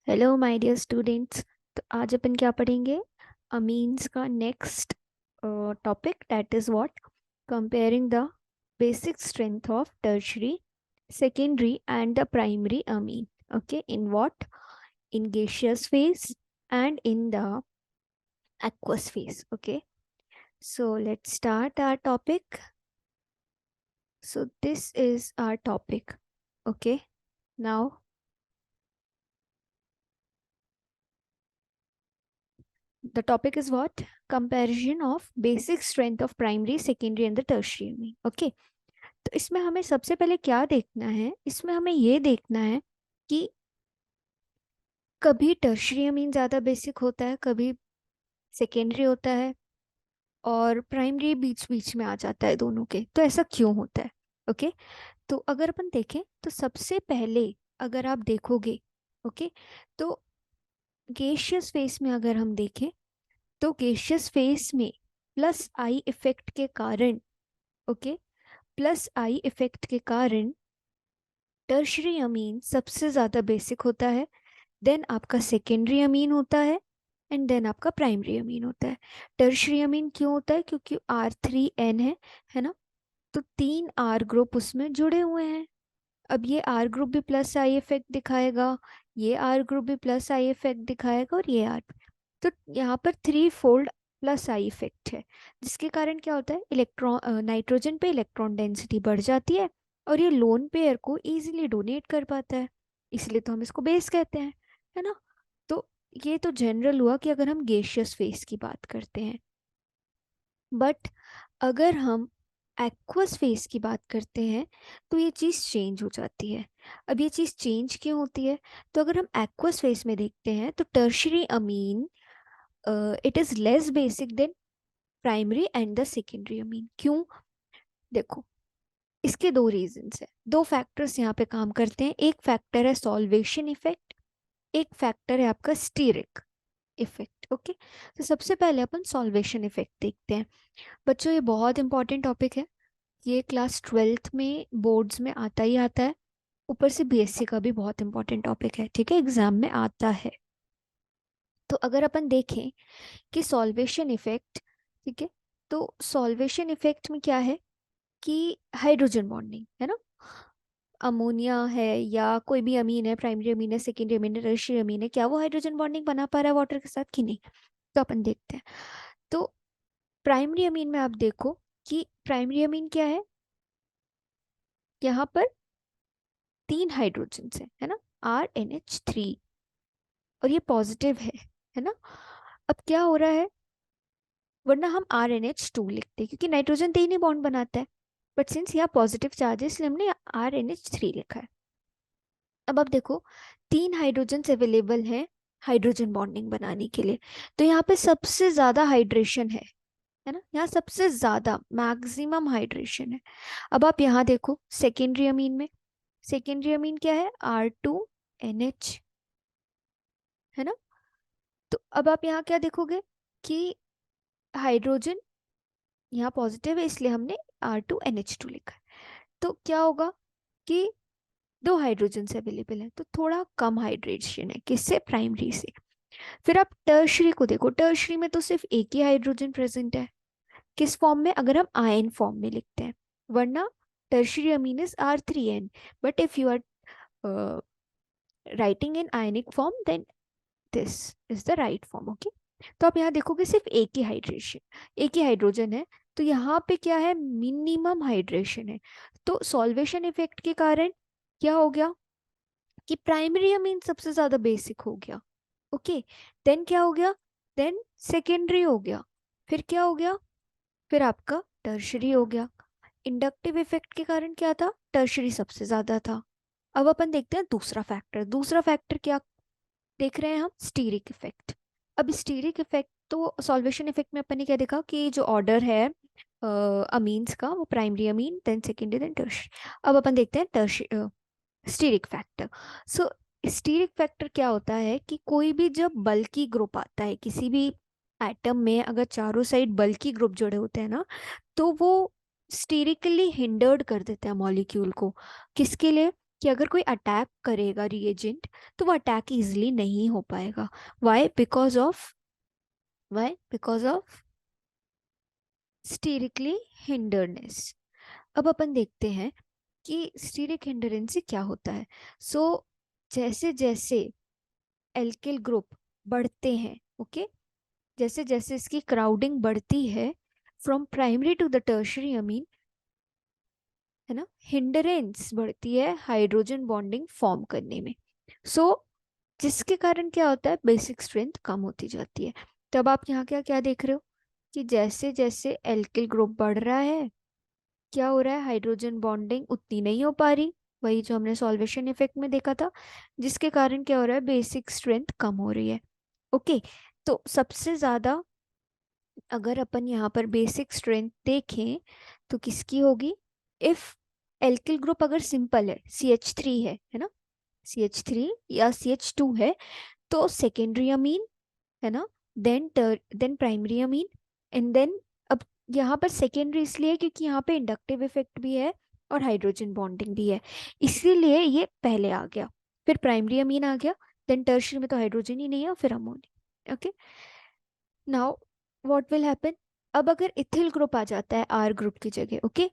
Hello my dear students. तो आज अपन क्या पढ़ेंगे? अमीन्स का next topic, that is what, comparing the basic strength of tertiary, secondary and the primary amine. Okay, in what? In gaseous phase and in the aqueous phase. Okay, so let's start our topic. So this is our topic. Okay, now the topic is what? Comparison of basic strength of primary, secondary and the tertiary amine. Okay, तो इसमें हमें सबसे पहले क्या देखना है? इसमें हमें ये देखना है कि कभी टर्शियरी अमीन ज़्यादा बेसिक होता है, कभी सेकेंडरी होता है, और प्राइमरी बीच बीच में आ जाता है दोनों के। तो ऐसा क्यों होता है? ओके, तो अगर अपन देखें तो सबसे पहले अगर आप देखोगे, ओके, तो गेशियस फेस में अगर हम देखें तो गेशियस फेस में प्लस आई इफेक्ट के कारण, ओके, प्लस आई इफेक्ट के कारण टर्शरी अमीन सबसे ज़्यादा बेसिक होता है, देन आपका सेकेंडरी अमीन होता है, एंड देन आपका प्राइमरी अमीन होता है। टर्शरी अमीन क्यों होता है? क्योंकि R3N है ना, तो 3 R ग्रुप उसमें जुड़े हुए हैं। अब ये R ग्रुप भी प्लस आई इफेक्ट दिखाएगा, ये R ग्रुप भी प्लस आई इफेक्ट दिखाएगा, और ये R, तो यहाँ पर 3 फोल्ड प्लस आई इफेक्ट है, जिसके कारण क्या होता है, इलेक्ट्रॉन नाइट्रोजन पे इलेक्ट्रॉन डेंसिटी बढ़ जाती है और ये लोन पेयर को इजीली डोनेट कर पाता है, इसलिए तो हम इसको बेस कहते हैं, है ना। तो ये तो जनरल हुआ कि अगर हम गेशियस फेस की बात करते हैं, बट अगर हम एक्वस फेस की बात करते हैं तो ये चीज़ चेंज हो जाती है। अब ये चीज़ चेंज क्यों होती है? तो अगर हम एक्वस फेस में देखते हैं तो tertiary amine it is less basic than primary and the secondary amine. क्यों? देखो, इसके दो रीजंस है, दो फैक्टर्स यहाँ पे काम करते हैं। एक फैक्टर है सॉल्वेशन इफेक्ट, एक फैक्टर है आपका स्टीरिक इफेक्ट। ओके, तो सबसे पहले अपन सॉल्वेशन इफेक्ट देखते हैं। बच्चों, ये बहुत इंपॉर्टेंट टॉपिक है, ये क्लास 12th में बोर्ड्स में आता ही आता है, ऊपर से बीएससी का भी बहुत इंपॉर्टेंट टॉपिक है, ठीक है, एग्जाम में आता है। तो अगर अपन देखें कि सॉल्वेशन इफेक्ट, ठीक है, तो सॉल्वेशन इफेक्ट में क्या है कि हाइड्रोजन बॉन्डिंग है ना, अमोनिया है या कोई भी अमीन है, प्राइमरी अमीन है, सेकेंडरी अमीन है, टर्शियरी अमीन है, क्या वो हाइड्रोजन बॉन्डिंग बना पा रहा है वाटर के साथ कि नहीं? तो अपन देखते हैं। तो प्राइमरी अमीन में आप देखो कि प्राइमरी अमीन क्या है, यहाँ पर 3 हाइड्रोजन है ना, RNH3, और ये पॉजिटिव है ना। अब क्या हो रहा है, वरना हम RNH2 लिखते क्योंकि नाइट्रोजन 3 ही बॉन्ड बनाता है, बट सिंस यहाँ पॉजिटिव चार्ज है इसलिए हमने RNH3 लिखा है। अब आप देखो, 3 हाइड्रोजन अवेलेबल हैं हाइड्रोजन बॉन्डिंग बनाने के लिए, तो यहाँ पे सबसे ज्यादा हाइड्रेशन है ना, यहाँ सबसे ज्यादा मैक्सिमम हाइड्रेशन है। अब आप यहाँ देखो सेकेंडरी अमीन में, सेकेंडरी अमीन क्या है, R2NH, है ना। तो अब आप यहाँ क्या देखोगे कि हाइड्रोजन यहाँ पॉजिटिव है इसलिए हमने R2NH2 लिखा है। तो क्या होगा कि 2 हाइड्रोजन से अवेलेबल है, तो थोड़ा कम हाइड्रेशन है, किससे? प्राइमरी से। फिर आप टर्शरी को देखो, टर्शरी में तो सिर्फ एक ही हाइड्रोजन प्रेजेंट है, किस फॉर्म में? अगर हम आयन फॉर्म में लिखते हैं, वरना tertiary amine is R3N, but if you are writing in ionic form then this is the right form. Okay, तो आप यहाँ देखोगे सिर्फ एक ही हाइड्रेशन, एक ही हाइड्रोजन है, तो यहाँ पे क्या है, मिनिमम हाइड्रेशन है। तो सॉल्वेशन इफेक्ट के कारण क्या हो गया कि प्राइमरी अमीन सबसे ज्यादा बेसिक हो गया। ओके, देन क्या हो गया, देन सेकेंडरी हो गया, फिर क्या हो गया, फिर आपका टर्शरी हो गया। इंडक्टिव इफेक्ट के कारण क्या था, टर्शरी सबसे ज्यादा था। अब अपन देखते हैं दूसरा फैक्टर, दूसरा फैक्टर क्या देख रहे हैं हम, स्टीरिक इफेक्ट। अब स्टीरिक इफेक्ट, तो सॉल्वेशन इफेक्ट में अपन ने क्या देखा कि जो ऑर्डर है अमीन्स का, वो primary amine, then secondary, then tertiary. अब अपन देखते हैं tertiary steric factor. So steric factor क्या होता है कि कोई भी जब बल्की ग्रुप आता है किसी भी एटम में, अगर चारों साइड बल्की ग्रुप जुड़े होते हैं ना, तो वो स्टीरिकली हिंडर्ड कर देते हैं मॉलिक्यूल को। किसके लिए? कि अगर कोई अटैक करेगा रिएजेंट तो वो अटैक इजिली नहीं हो पाएगा। Why? Because of sterically hindrance. अब अपन देखते हैं कि स्टीरिक हिंडरेंस से क्या होता है। सो जैसे जैसे एल्किल ग्रुप बढ़ते हैं, ओके, जैसे जैसे इसकी क्राउडिंग बढ़ती है from primary to the tertiary amine, है ना, हिंडरेंस बढ़ती है हाइड्रोजन बॉन्डिंग फॉर्म करने में। सो जिसके कारण क्या होता है, बेसिक स्ट्रेंथ कम होती जाती है। तब आप यहाँ क्या क्या देख रहे हो कि जैसे जैसे एल्किल ग्रुप बढ़ रहा है, क्या हो रहा है, हाइड्रोजन बॉन्डिंग उतनी नहीं हो पा रही, वही जो हमने सॉल्वेशन इफेक्ट में देखा था, जिसके कारण क्या हो रहा है, बेसिक स्ट्रेंथ कम हो रही है। ओके, तो सबसे ज्यादा अगर अपन यहाँ पर बेसिक स्ट्रेंथ देखें तो किसकी होगी, इफ एल्किल ग्रुप अगर सिंपल है, CH3 है ना, CH3 या CH2 है, तो सेकेंडरी अमीन, है ना, then primary amine, and then, अब यहाँ पर सेकेंडरी इसलिए क्योंकि यहाँ पे इंडक्टिव इफेक्ट भी है और हाइड्रोजन बॉन्डिंग भी है, इसीलिए ये पहले आ गया, फिर प्राइमरी अमीन आ गया, देन टर्शरी में तो हाइड्रोजन ही नहीं है, फिर ammonia. Okay, now what will happen, अब अगर इथिल ग्रुप आ जाता है आर ग्रुप की जगह, ओके,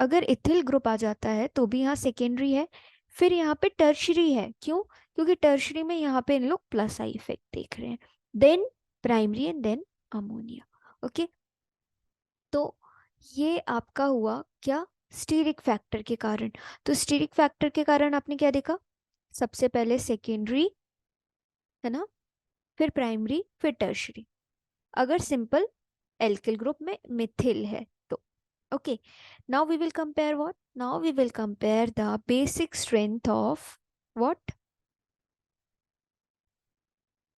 अगर इथिल ग्रुप आ जाता है तो भी यहाँ सेकेंडरी है, फिर यहाँ पे टर्शरी है, क्यों, क्योंकि टर्शरी में यहाँ पे इन लोग प्लस आई इफेक्ट देख रहे हैं, then primary and then ammonia. Okay, तो ये आपका हुआ क्या, स्टीरिक फैक्टर के कारण। तो स्टीरिक फैक्टर के कारण आपने क्या देखा, सबसे पहले सेकेंडरी, है ना, फिर प्राइमरी, फिर टर्शरी, अगर सिंपल एल्किल ग्रुप में मिथिल है तो। Okay, now we will compare what, now we will compare the basic strength of what,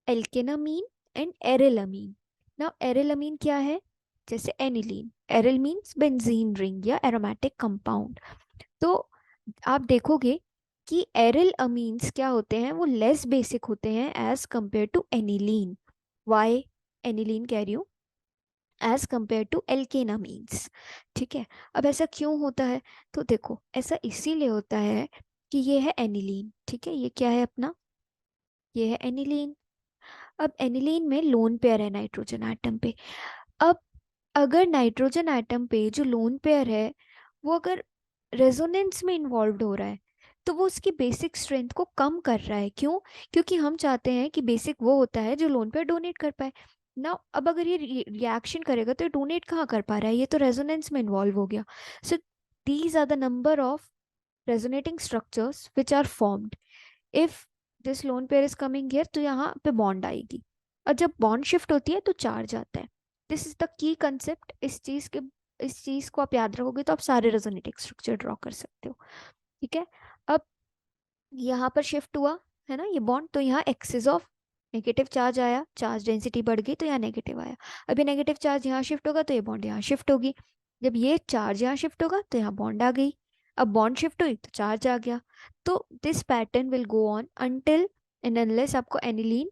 alkanamine and arylamine. Now arylamine क्या है, जैसे aniline, aryl means benzene ring या aromatic compound. तो आप देखोगे कि एरिल अमीन्स क्या होते हैं, वो लेस बेसिक होते हैं as compare to aniline. Why aniline कह रही हूँ, एज कंपेयर टू एल्केनामीन्स। ठीक है, अब ऐसा क्यों होता है, तो देखो ऐसा इसीलिए होता है कि ये है एनिलीन, ठीक है, ये क्या है अपना, ये है एनिलीन। अब एनिलीन में लोन पेयर है नाइट्रोजन एटम पे। अब अगर नाइट्रोजन एटम पे जो लोन पेयर है वो अगर रेजोनेंस में इन्वॉल्व हो रहा है तो वो उसकी बेसिक स्ट्रेंथ को कम कर रहा है, क्यों, क्योंकि हम चाहते हैं कि बेसिक वो होता है जो लोन पेयर डोनेट कर पाए ना। अब अगर ये रिएक्शन करेगा तो डोनेट कहाँ कर पा रहा है, ये तो रेजोनेंस में इन्वॉल्व हो गया। So these are the number of resonating structures which are formed if this lone pair is coming here, तो यहाँ पे बॉन्ड आएगी, और जब बॉन्ड शिफ्ट होती है तो चार्ज आता है। This is the key concept, इस चीज को आप याद रखोगे तो आप सारे रेजोनेटिंग स्ट्रक्चर ड्रॉ कर सकते हो। ठीक है, अब यहाँ पर शिफ्ट हुआ है ना ये बॉन्ड, तो यहाँ एक्सिस ऑफ नेगेटिव चार्ज आया, चार्ज डेंसिटी बढ़ गई तो यहाँ नेगेटिव आया। अब ये नेगेटिव चार्ज यहाँ शिफ्ट होगा तो ये बॉन्ड यहाँ शिफ्ट होगी, जब ये चार्ज यहाँ शिफ्ट होगा तो यहाँ बॉन्ड आ गई, अब बॉन्ड शिफ्ट हुई तो चार्ज आ गया। तो this pattern will go on until and unless आपको एनिलीन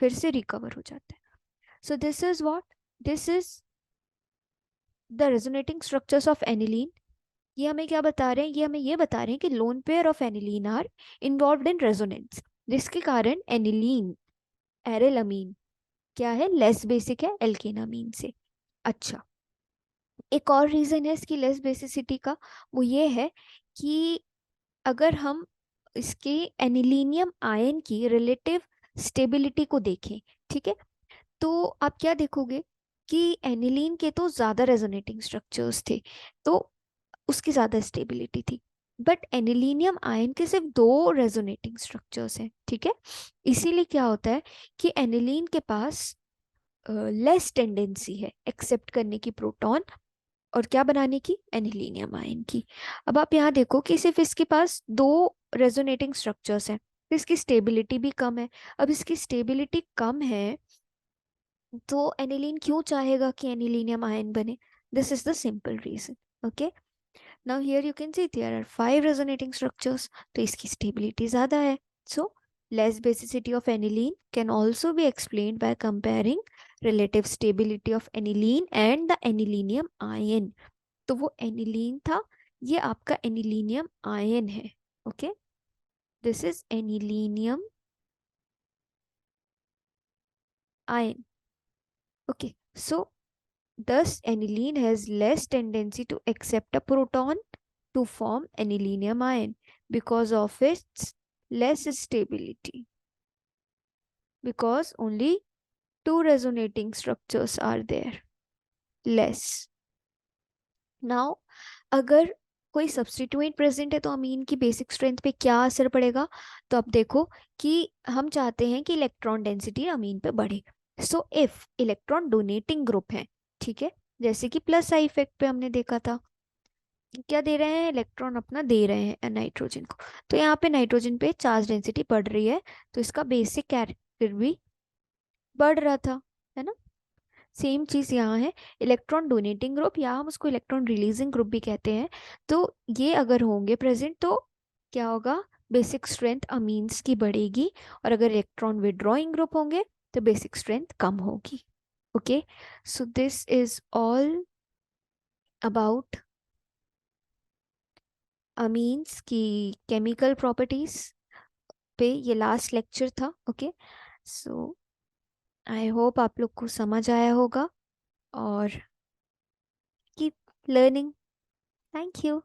फिर से रिकवर हो जाता है। So this is what, this is the resonating structures of aniline. ये हमें क्या बता रहे हैं, ये हमें ये बता रहे हैं कि lone pair of aniline are involved in resonance, जिसके कारण एनिलीन, एरिलअमीन क्या है, लेस बेसिक है एल्केनामीन से। अच्छा, एक और रीजन है इसकी लेस बेसिसिटी का, वो ये है कि अगर हम इसके एनिलीनियम आयन की रिलेटिव स्टेबिलिटी को देखें, ठीक है, तो आप क्या देखोगे कि एनिलीन के तो ज़्यादा रेजोनेटिंग स्ट्रक्चर्स थे, तो उसकी ज़्यादा स्टेबिलिटी थी, बट एनिलीनियम आयन के सिर्फ 2 रेजोनेटिंग स्ट्रक्चर्स हैं। ठीक है, इसीलिए क्या होता है कि एनिलीन के पास लेस टेंडेंसी है एक्सेप्ट करने की प्रोटॉन और क्या बनाने की, एनिलीनियम आयन की। अब आप यहाँ देखो कि सिर्फ इसके पास 2 रेजोनेटिंग स्ट्रक्चर्स हैं, तो इसकी स्टेबिलिटी भी कम है। अब इसकी स्टेबिलिटी कम है तो एनिलीन क्यों चाहेगा कि एनिलीनियम आयन बने, this is the simple reason. Okay, now here you can see there are 5 resonating structures, तो इसकी स्टेबिलिटी ज़्यादा है। So less basicity of aniline can also be explained by comparing relative stability of aniline and the anilinium ion. तो वो aniline था, ये आपका anilinium ion है। Okay, this is anilinium ion. Okay, so thus aniline has less tendency to accept a proton to form anilinium ion because of its less stability. Because only two resonating structures are there, less. Now, अगर कोई substituent present है तो अमीन की basic strength पे क्या असर पड़ेगा? तो अब देखो कि हम चाहते हैं कि इलेक्ट्रॉन डेंसिटी अमीन पे बढ़े. So if electron donating group है, ठीक है, जैसे कि प्लस आई इफेक्ट पे हमने देखा था, क्या दे रहे हैं, इलेक्ट्रॉन अपना दे रहे हैं नाइट्रोजन को, तो यहाँ पे नाइट्रोजन पे चार्ज डेंसिटी बढ़ रही है, तो इसका बेसिक कैरेक्टर भी बढ़ रहा था, है ना. सेम चीज यहाँ है, इलेक्ट्रॉन डोनेटिंग ग्रुप या हम उसको इलेक्ट्रॉन रिलीजिंग ग्रुप भी कहते हैं, तो ये अगर होंगे प्रेजेंट तो क्या होगा, बेसिक स्ट्रेंथ अमीन्स की बढ़ेगी, और अगर इलेक्ट्रॉन विड्रॉइंग ग्रुप होंगे तो बेसिक स्ट्रेंथ कम होगी. Okay, so this is all about amines की केमिकल प्रॉपर्टीज पे, ये लास्ट लेक्चर था. ओके, सो आई होप आप लोग को समझ आया होगा, और कीप लर्निंग. Thank you.